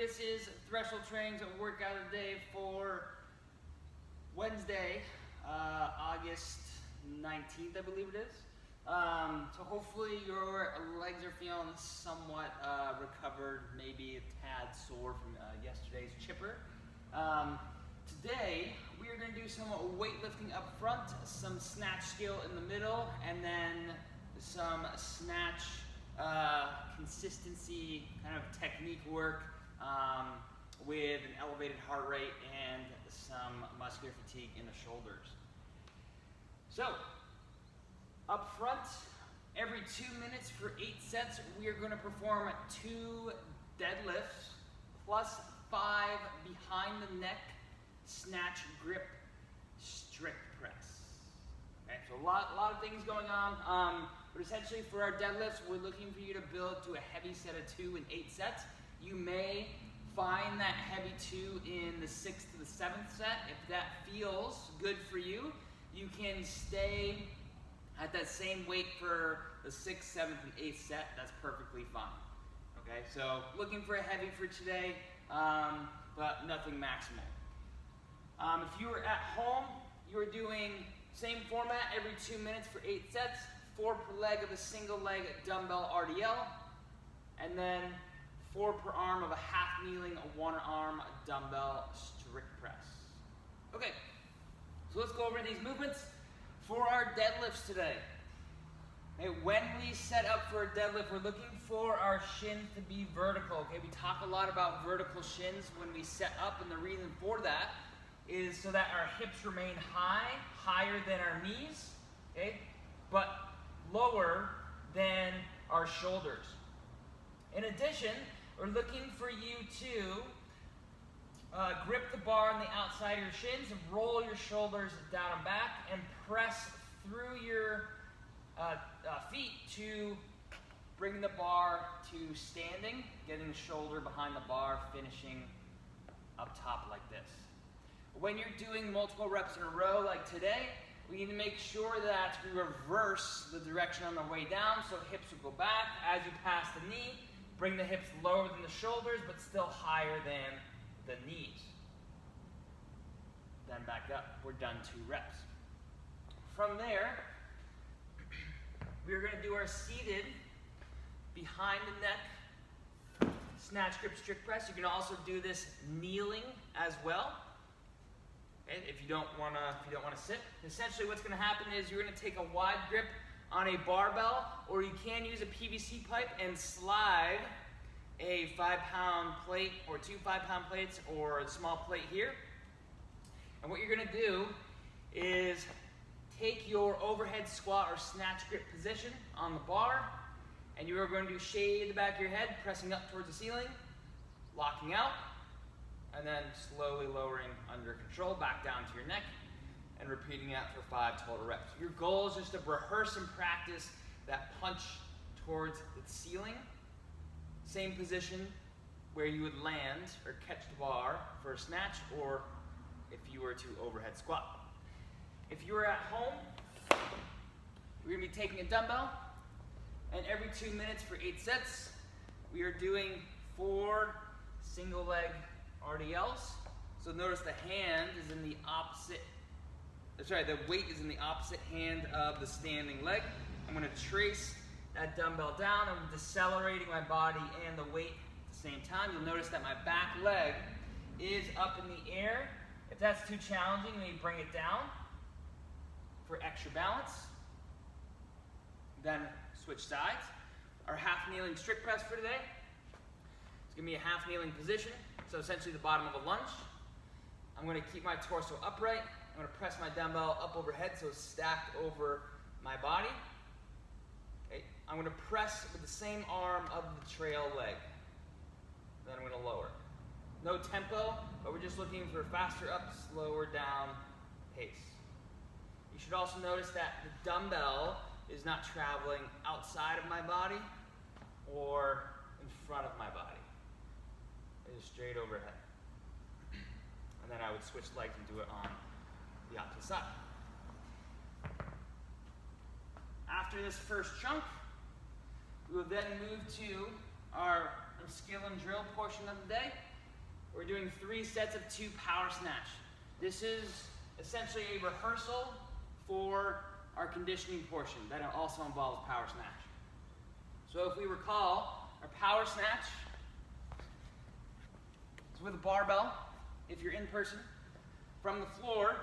this is threshold training workout of the day for Wednesday, August 19th, I believe it is. So hopefully your legs are feeling somewhat recovered, maybe a tad sore from yesterday's chipper. Today we are going to do some weightlifting up front, some snatch skill in the middle, and then some snatch consistency kind of technique work with an elevated heart rate and some muscular fatigue in the shoulders. So up front, every 2 minutes for 8 sets, we are going to perform 2 deadlifts plus 5 behind the neck snatch grip strict press. Okay, so a lot of things going on, but essentially for our deadlifts, we're looking for you to build to a heavy set of 2 in 8 sets. You may find that heavy 2 in the 6th to the 7th set. If that feels good for you, you can stay at that same weight for the 6th, 7th, and 8th set. That's perfectly fine. Okay, so looking for a heavy for today, but nothing maximal. If you were at home, you are doing same format every 2 minutes for 8 sets, 4 per leg of a single leg dumbbell RDL, and then 4 per arm of a half kneeling, a 1 arm dumbbell strict press. Okay, so let's go over these movements for our deadlifts today. Okay, when we set up for a deadlift, we're looking for our shins to be vertical. Okay, we talk a lot about vertical shins when we set up, and the reason for that is so that our hips remain high, higher than our knees, okay, but lower than our shoulders. In addition, we're looking for you to grip the bar on the outside of your shins, and roll your shoulders down and back, and press through your feet to bring the bar to standing, getting the shoulder behind the bar, finishing up top like this. When you're doing multiple reps in a row like today, we need to make sure that we reverse the direction on the way down, so hips will go back. As you pass the knee, bring the hips lower than the shoulders, but still higher than the knees. Then back up. We're done 2 reps. From there, we're going to do our seated behind the neck snatch grip strict press. You can also do this kneeling as well. Okay, if you don't want to sit. Essentially what's going to happen is you're going to take a wide grip on a barbell, or you can use a PVC pipe and slide a 5-pound plate or 2 5-pound plates or a small plate here. And what you're going to do is take your overhead squat or snatch grip position on the bar, and you are going to shade the back of your head, pressing up towards the ceiling, locking out, and then slowly lowering under control back down to your neck, and repeating that for 5 total reps. Your goal is just to rehearse and practice that punch towards the ceiling. Same position where you would land or catch the bar for a snatch, or if you were to overhead squat. If you were at home, we're going to be taking a dumbbell, and every 2 minutes for 8 sets, we are doing 4 single leg RDLs. So notice the hand is in the opposite, the weight is in the opposite hand of the standing leg. I'm going to trace that dumbbell down. I'm decelerating my body and the weight at the same time. You'll notice that my back leg is up in the air. If that's too challenging, you may bring it down for extra balance. Then switch sides. Our half kneeling strict press for today. It's going to be a half kneeling position. So essentially the bottom of a lunge. I'm going to keep my torso upright. I'm going to press my dumbbell up overhead so it's stacked over my body. Okay. I'm going to press with the same arm of the trail leg. Then I'm going to lower. No tempo, but we're just looking for faster up, slower down pace. You should also notice that the dumbbell is not traveling outside of my body or in front of my body. It is straight overhead. And then I would switch legs and do it on the opposite side. After this first chunk, we will then move to our skill and drill portion of the day. we're doing 3 sets of 2 power snatch. This is essentially a rehearsal for our conditioning portion that also involves power snatch. So if we recall, our power snatch is with a barbell. If you're in person, from the floor,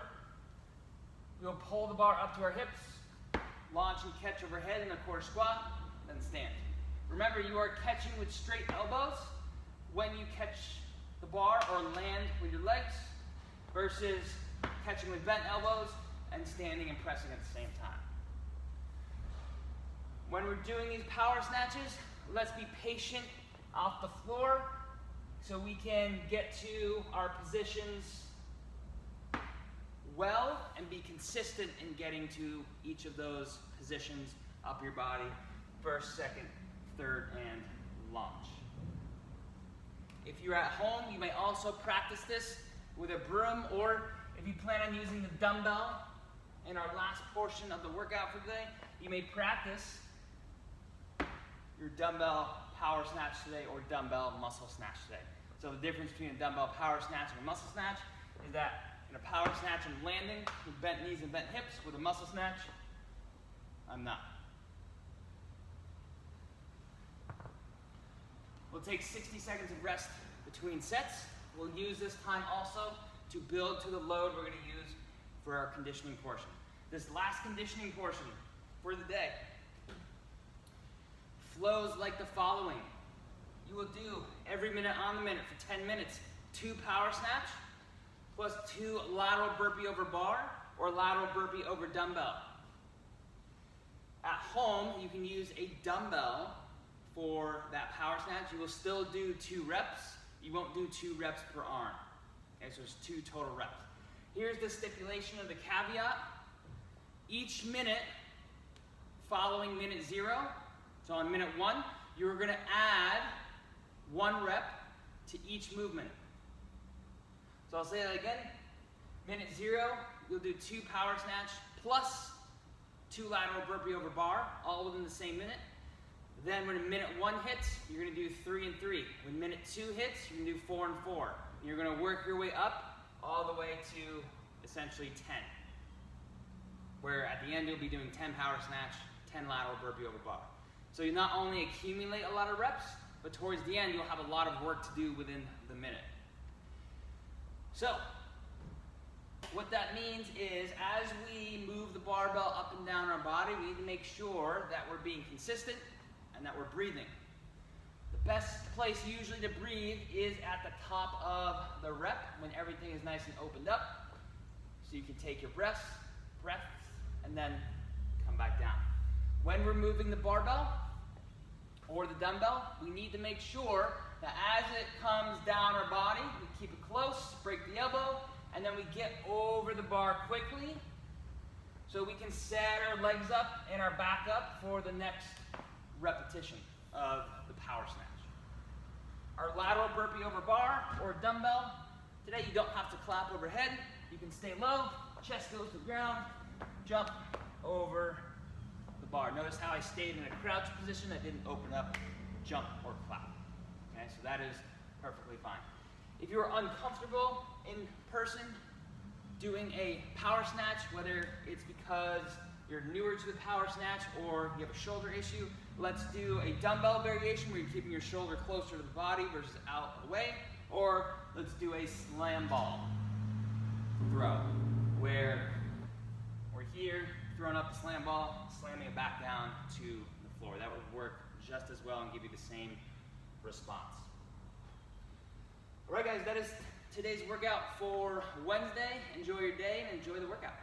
we'll pull the bar up to our hips, launch and catch overhead in a quarter squat, then stand. Remember, you are catching with straight elbows when you catch the bar or land with your legs versus catching with bent elbows and standing and pressing at the same time. When we're doing these power snatches, let's be patient off the floor so we can get to our positions well and be consistent in getting to each of those positions up your body, first, second, third, and launch. If you're at home, you may also practice this with a broom, or if you plan on using the dumbbell in our last portion of the workout for today, you may practice your dumbbell power snatch today or dumbbell muscle snatch today. So the difference between a dumbbell power snatch and a muscle snatch is that in a power snatch I'm landing with bent knees and bent hips. With a muscle snatch, I'm not. We'll take 60 seconds of rest between sets. We'll use this time also to build to the load we're going to use for our conditioning portion. This last conditioning portion for the day flows like the following. You will do every minute on the minute for 10 minutes, 2 power snatch plus 2 lateral burpee over bar or lateral burpee over dumbbell. At home, you can use a dumbbell for that power snatch. You will still do 2 reps. You won't do 2 reps per arm. Okay, so it's 2 total reps. Here's the stipulation of the caveat. Each minute following minute 0, so on minute 1, you're going to add 1 rep to each movement. So I'll say that again. Minute 0, you'll do 2 power snatch plus 2 lateral burpee over bar, all within the same minute. Then when minute 1 hits, you're going to do 3 and 3. When minute 2 hits, you're going to do 4 and 4. And you're going to work your way up all the way to essentially 10. Where at the end you'll be doing 10 power snatch, 10 lateral burpee over bar. So you not only accumulate a lot of reps, but towards the end you'll have a lot of work to do within the minute. So what that means is as we move the barbell up and down our body, we need to make sure that we're being consistent and that we're breathing. The best place usually to breathe is at the top of the rep when everything is nice and opened up. So you can take your breaths, and then come back down. When we're moving the barbell or the dumbbell, we need to make sure that as it comes down our body, we keep it close, break the elbow, and then we get over the bar quickly so we can set our legs up and our back up for the next repetition of the power snatch. Our lateral burpee over bar or dumbbell, today you don't have to clap overhead. You can stay low, chest goes to the ground, jump over the bar. Notice how I stayed in a crouch position. I didn't open up, jump, or clap. Okay, so that is perfectly fine. If you're uncomfortable in person doing a power snatch, whether it's because you're newer to the power snatch or you have a shoulder issue, let's do a dumbbell variation where you're keeping your shoulder closer to the body versus out of the way, or let's do a slam ball throw where we're here, throwing up the slam ball, slamming it back down to the floor. That would work just as well and give you the same response. All right, guys, that is today's workout for Wednesday. Enjoy your day and enjoy the workout.